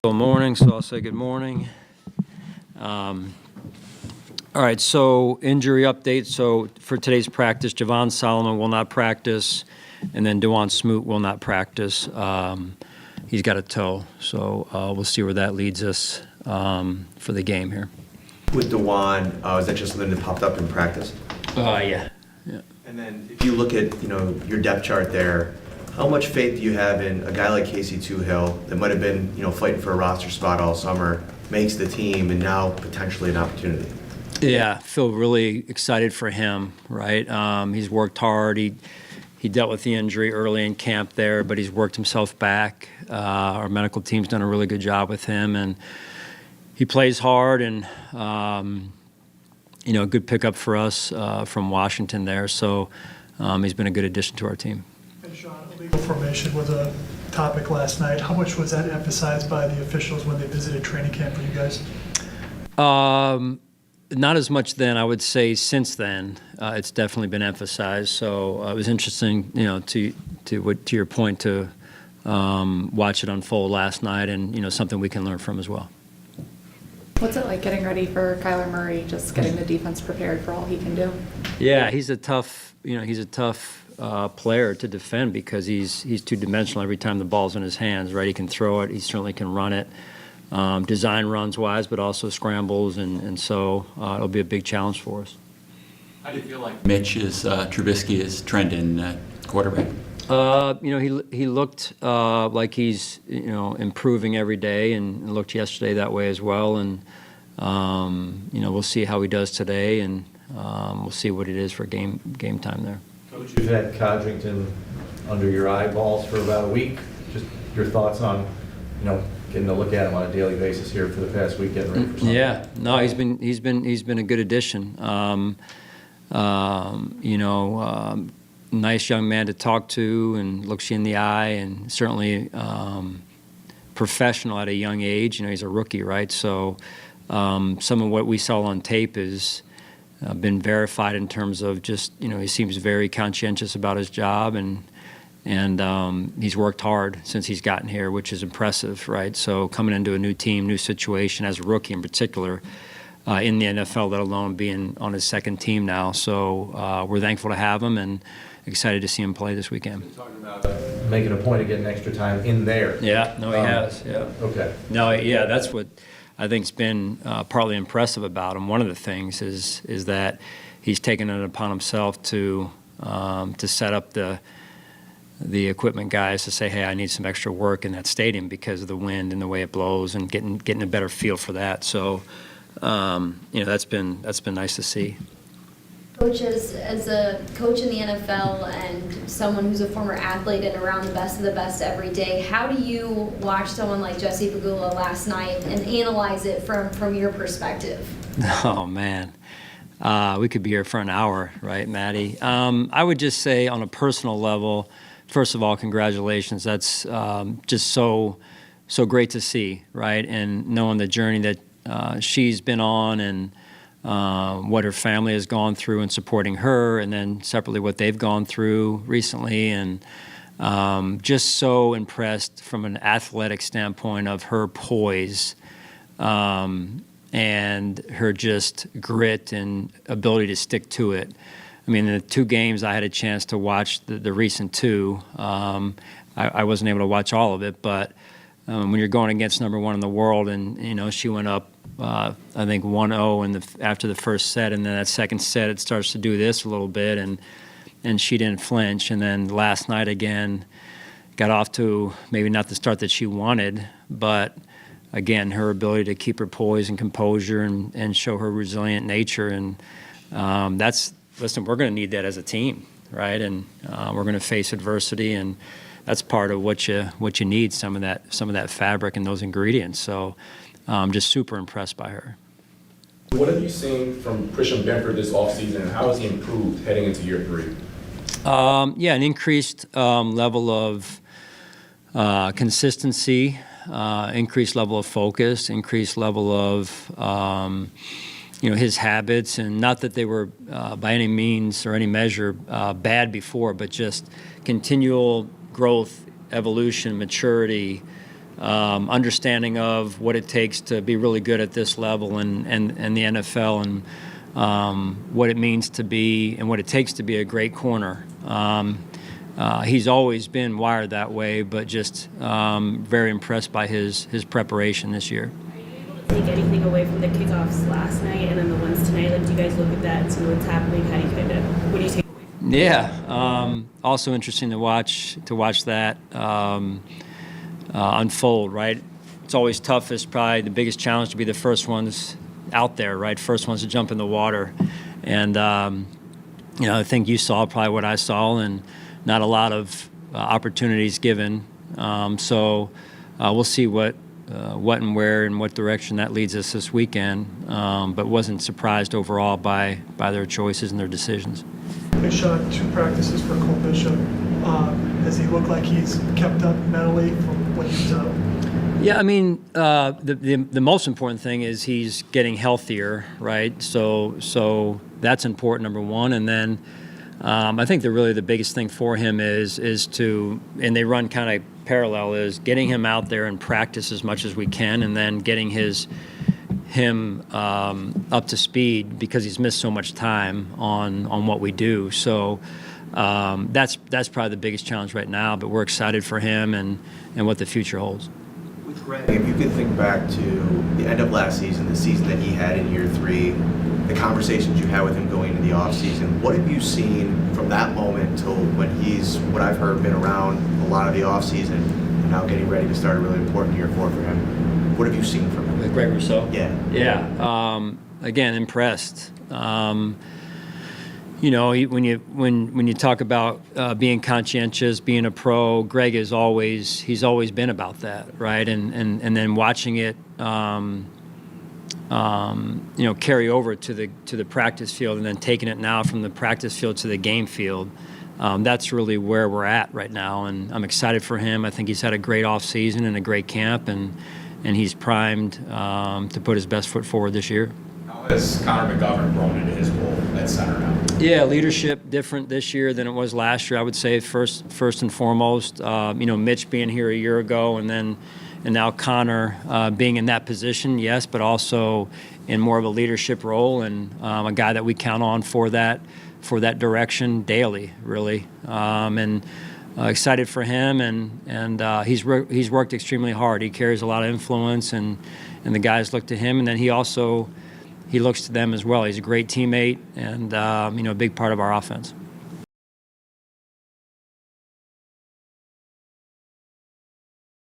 Good morning, so I'll say good morning. All right, so injury update. So for today's practice, Javon Solomon will not practice, and then Dewan Smoot will not practice. He's got a toe, so we'll see where that leads us for the game here. With Dewan, is that just something that popped up in practice? Yeah. And then if you look at your depth chart there, how much faith do you have in a guy like Casey Toohill that might have been fighting for a roster spot all summer, makes the team, and now potentially an opportunity? Yeah, feel really excited for him, right? He's worked hard. He dealt with the injury early in camp there, but he's worked himself back. Our medical team's done a really good job with him, and he plays hard, and a good pickup for us from Washington there. So he's been a good addition to our team. And Sean, illegal formation was a topic last night. How much was that emphasized by the officials when they visited training camp for you guys? Not as much then. I would say since then, it's definitely been emphasized. So it was interesting, to your point, to watch it unfold last night, and something we can learn from as well. What's it like getting ready for Kyler Murray, just getting the defense prepared for all he can do? Yeah, he's a tough player to defend because he's two-dimensional every time the ball's in his hands, right? He can throw it. He certainly can run it. Design runs-wise, but also scrambles, and so it'll be a big challenge for us. How do you feel like Trubisky is trending quarterback? He looked like he's improving every day, and looked yesterday that way as well. And we'll see how he does today, and we'll see what it is for game time there. Coach, you've had Codrington under your eyeballs for about a week. Just your thoughts on getting to look at him on a daily basis here for the past week, getting ready for Sunday. Yeah, no, he's been a good addition. Nice young man to talk to, and looks you in the eye, and certainly professional at a young age. He's a rookie, right? So some of what we saw on tape is been verified in terms of just he seems very conscientious about his job, and he's worked hard since he's gotten here, which is impressive, right? So coming into a new team, new situation as a rookie in particular, in the NFL, let alone being on his second team now. So we're thankful to have him and excited to see him play this weekend. You're talking about making a point of getting extra time in there. Yeah, no, he has. Yeah. Okay. No, yeah, that's what I think's been partly impressive about him. One of the things is that he's taken it upon himself to set up the equipment guys to say, hey, I need some extra work in that stadium because of the wind and the way it blows, and getting a better feel for that. So, that's been nice to see. Coach, as a coach in the NFL and someone who's a former athlete and around the best of the best every day, how do you watch someone like Jesse Pegula last night and analyze it from your perspective? Oh, man. We could be here for an hour, right, Maddie? I would just say on a personal level, first of all, congratulations. That's just so great to see, right? And knowing the journey that she's been on, and what her family has gone through in supporting her, and then separately what they've gone through recently, and just so impressed from an athletic standpoint of her poise and her just grit and ability to stick to it. I mean, the two games I had a chance to watch, the recent two, I wasn't able to watch all of it, but when you're going against number one in the world, and she went up, I think 1-0 after the first set, and then that second set it starts to do this a little bit, and she didn't flinch. And then last night again, got off to maybe not the start that she wanted, but again, her ability to keep her poise and composure and show her resilient nature, and listen, we're going to need that as a team, right? And we're going to face adversity, and that's part of what you need, some of that fabric and those ingredients. So I'm just super impressed by her. What have you seen from Christian Benford this offseason, and how has he improved heading into year 3? An increased level of consistency, increased level of focus, increased level of his habits, and not that they were by any means or any measure bad before, but just continual growth, evolution, maturity, understanding of what it takes to be really good at this level and the NFL, and what it means to be and what it takes to be a great corner. He's always been wired that way, but just very impressed by his preparation this year. Take anything away from the kickoffs last night and then the ones tonight? Like, do you guys look at that and see what's happening? How do you kind of, what do you take away from it? Yeah, also interesting to watch that unfold. Right, it's always tough. It's probably the biggest challenge to be the first ones out there. Right, first ones to jump in the water, and I think you saw probably what I saw, and not a lot of opportunities given. So we'll see what and where and what direction that leads us this weekend, but wasn't surprised overall by their choices and their decisions. They shot 2 practices for Cole Bishop. Does he look like he's kept up mentally from when he was out? Yeah, I mean, the most important thing is he's getting healthier, right? So that's important, number one, and then I think the biggest thing for him is to, and they run kind of parallel, is getting him out there and practice as much as we can, and then getting him up to speed, because he's missed so much time on what we do. So that's probably the biggest challenge right now. But we're excited for him and what the future holds. With Greg, if you could think back to the end of last season, the season that he had in year 3, the conversations you had with him going into the offseason, what have you seen from that moment till when he's, what I've heard, been around a lot of the offseason and now getting ready to start a really important year 4 for him? What have you seen from him? With Greg Rousseau? Yeah. Yeah. Again, impressed. When you talk about being conscientious, being a pro, Greg he's always been about that, right? And then watching it carry over to the practice field, and then taking it now from the practice field to the game field. That's really where we're at right now, and I'm excited for him. I think he's had a great off season and a great camp, and he's primed to put his best foot forward this year. How has Connor McGovern grown into his role at center now? Yeah, leadership different this year than it was last year. I would say first and foremost, Mitch being here a year ago, and now Connor being in that position, yes, but also in more of a leadership role, and a guy that we count on for that direction daily, really. Excited for him, and he's worked extremely hard. He carries a lot of influence, and the guys look to him, and then he looks to them as well. He's a great teammate, and a big part of our offense.